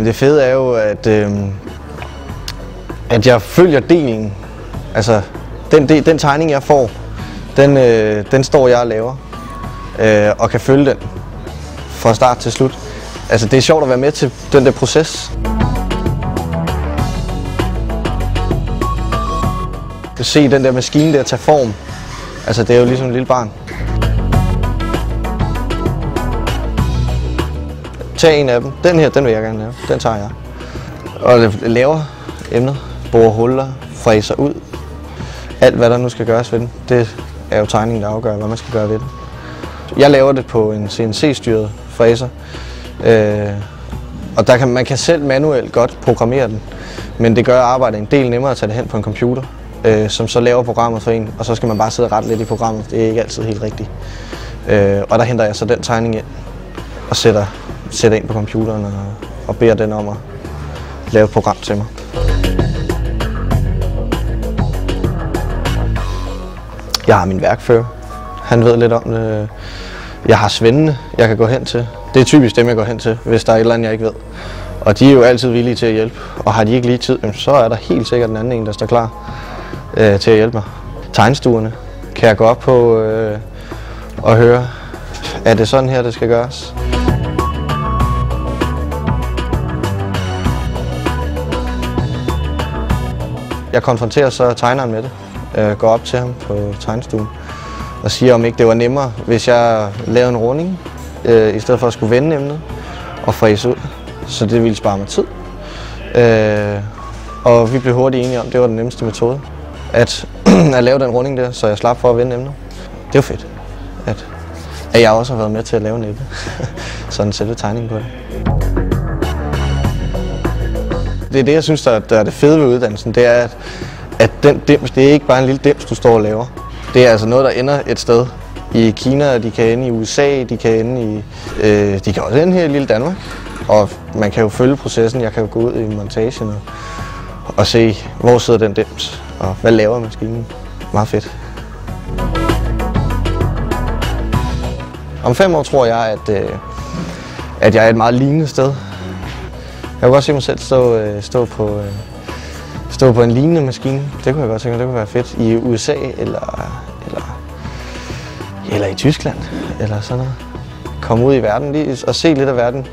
Det fede er jo, at jeg følger delen. Altså, den tegning, jeg får, den står jeg og laver. Og kan følge den fra start til slut. Altså, det er sjovt at være med til den der proces. At se den der maskine der tage form. Altså, det er jo ligesom et lille barn. Tag en af dem. Den her, den vil jeg gerne lave. Den tager jeg. Og laver emnet. Borer huller, fræser ud. Alt hvad der nu skal gøres ved den, det er jo tegningen, der afgør, hvad man skal gøre ved den. Jeg laver det på en CNC-styret fræser. Og man kan selv manuelt godt programmere den. Men det gør arbejdet en del nemmere at tage det hen på en computer, som så laver programmet for en. Og så skal man bare sidde og rette lidt i programmet. Det er ikke altid helt rigtigt. Og der henter jeg så den tegning ind og sætter ind på computeren og beder den om at lave et program til mig. Jeg har min værkfører. Han ved lidt om det. Jeg har svendene, jeg kan gå hen til. Det er typisk dem, jeg går hen til, hvis der er et eller andet, jeg ikke ved. Og de er jo altid villige til at hjælpe. Og har de ikke lige tid, så er der helt sikkert den anden en, der står klar til at hjælpe mig. Tegnestuerne kan jeg gå op på og høre, er det sådan her, det skal gøres? Jeg konfronterer så tegneren med det. Går op til ham på tegnestuen og siger, om ikke det var nemmere, hvis jeg lavede en runding, i stedet for at skulle vende emnet og fræse ud. Så det ville spare mig tid. Og vi blev hurtigt enige om, at det var den nemmeste metode. At lave den runding der, så jeg slap for at vende emnet. Det var fedt, at jeg også har været med til at lave nettet. Sådan selve tegningen på det. Det er det, jeg synes, der er det fede ved uddannelsen. Det er, at den dims, det er ikke bare en lille dims, du står og laver. Det er altså noget, der ender et sted i Kina, de kan ende i USA, de kan ende i... de kan også ende her i lille Danmark. Og man kan jo følge processen. Jeg kan jo gå ud i montagen og se, hvor sidder den dims, og hvad laver maskinen. Meget fedt. Om 5 år tror jeg, at jeg er et meget lignende sted. Jeg kunne godt se mig selv stå på en lignende maskine. Det kunne jeg godt tænke mig, det kunne være fedt. I USA eller i Tyskland eller sådan noget. Komme ud i verden lige og se lidt af verden.